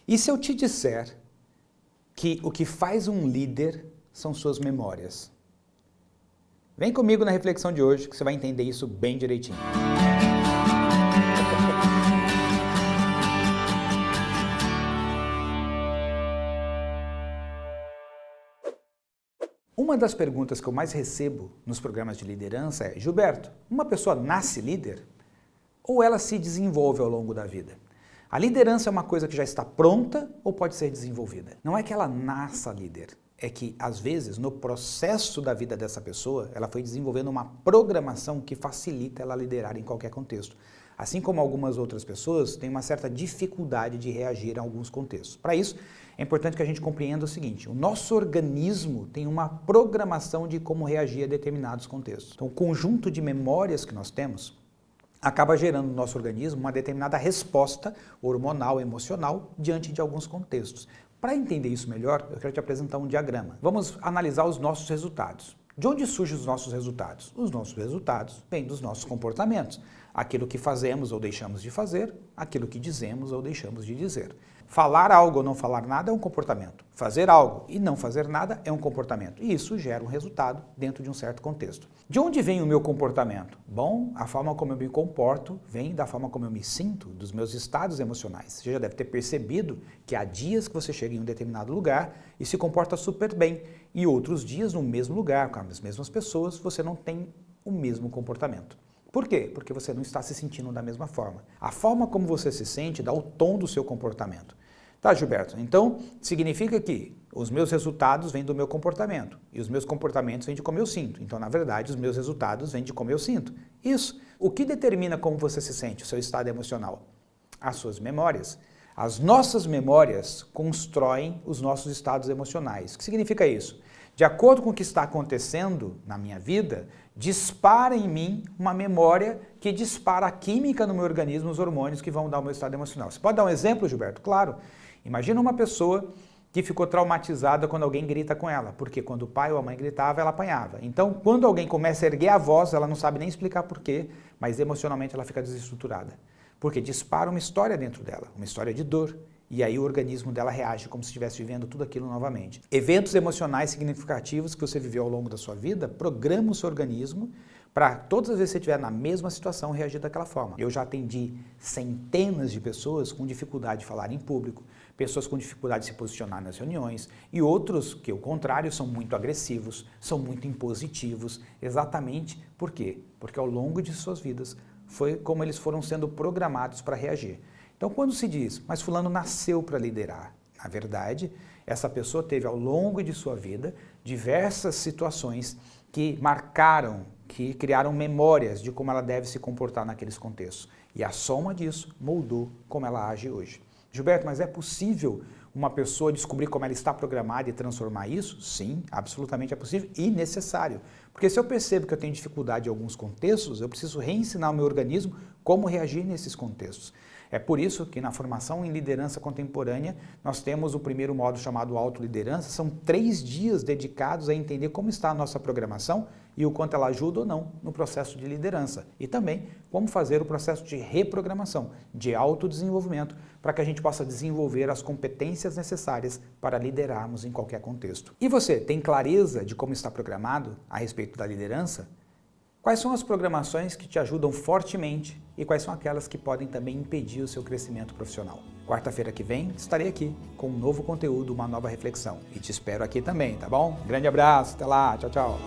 E se eu te disser que o que faz um líder são suas memórias? Vem comigo na reflexão de hoje que você vai entender isso bem direitinho. Uma das perguntas que eu mais recebo nos programas de liderança é: Gilberto, uma pessoa nasce líder ou ela se desenvolve ao longo da vida? A liderança é uma coisa que já está pronta ou pode ser desenvolvida? Não é que ela nasça líder, é que às vezes no processo da vida dessa pessoa ela foi desenvolvendo uma programação que facilita ela liderar em qualquer contexto. Assim como algumas outras pessoas têm uma certa dificuldade de reagir a alguns contextos. Para isso, é importante que a gente compreenda o seguinte: o nosso organismo tem uma programação de como reagir a determinados contextos. Então, o conjunto de memórias que nós temos acaba gerando no nosso organismo uma determinada resposta hormonal, emocional, diante de alguns contextos. Para entender isso melhor, eu quero te apresentar um diagrama. Vamos analisar os nossos resultados. De onde surgem os nossos resultados? Os nossos resultados vêm dos nossos comportamentos. Aquilo que fazemos ou deixamos de fazer, aquilo que dizemos ou deixamos de dizer. Falar algo ou não falar nada é um comportamento. Fazer algo e não fazer nada é um comportamento. E isso gera um resultado dentro de um certo contexto. De onde vem o meu comportamento? Bom, a forma como eu me comporto vem da forma como eu me sinto, dos meus estados emocionais. Você já deve ter percebido que há dias que você chega em um determinado lugar e se comporta super bem, e outros dias no mesmo lugar, com as mesmas pessoas, você não tem o mesmo comportamento. Por quê? Porque você não está se sentindo da mesma forma. A forma como você se sente dá o tom do seu comportamento. Tá, Gilberto? Então, significa que os meus resultados vêm do meu comportamento e os meus comportamentos vêm de como eu sinto. Então, na verdade, os meus resultados vêm de como eu sinto. Isso. O que determina como você se sente, o seu estado emocional? As suas memórias. As nossas memórias constroem os nossos estados emocionais. O que significa isso? De acordo com o que está acontecendo na minha vida, dispara em mim uma memória que dispara a química no meu organismo, os hormônios que vão dar o meu estado emocional. Você pode dar um exemplo, Gilberto? Claro. Imagina uma pessoa que ficou traumatizada quando alguém grita com ela, porque quando o pai ou a mãe gritava, ela apanhava. Então, quando alguém começa a erguer a voz, ela não sabe nem explicar por quê, mas emocionalmente ela fica desestruturada. Porque dispara uma história dentro dela, uma história de dor. E aí o organismo dela reage como se estivesse vivendo tudo aquilo novamente. Eventos emocionais significativos que você viveu ao longo da sua vida programam o seu organismo para todas as vezes que você estiver na mesma situação reagir daquela forma. Eu já atendi centenas de pessoas com dificuldade de falar em público, pessoas com dificuldade de se posicionar nas reuniões e outros que, ao contrário, são muito agressivos, são muito impositivos. Exatamente por quê? Porque ao longo de suas vidas foi como eles foram sendo programados para reagir. Então, quando se diz, mas fulano nasceu para liderar, na verdade, essa pessoa teve ao longo de sua vida diversas situações que marcaram, que criaram memórias de como ela deve se comportar naqueles contextos. E a soma disso moldou como ela age hoje. Gilberto, mas é possível uma pessoa descobrir como ela está programada e transformar isso? Sim, absolutamente é possível e necessário. Porque se eu percebo que eu tenho dificuldade em alguns contextos, eu preciso reensinar o meu organismo como reagir nesses contextos. É por isso que na formação em liderança contemporânea nós temos o primeiro módulo chamado autoliderança. São 3 dias dedicados a entender como está a nossa programação e o quanto ela ajuda ou não no processo de liderança. E também como fazer o processo de reprogramação, de autodesenvolvimento, para que a gente possa desenvolver as competências necessárias para liderarmos em qualquer contexto. E você tem clareza de como está programado a respeito da liderança? Quais são as programações que te ajudam fortemente e quais são aquelas que podem também impedir o seu crescimento profissional? Quarta-feira que vem estarei aqui com um novo conteúdo, uma nova reflexão. E te espero aqui também, tá bom? Grande abraço, até lá, tchau, tchau.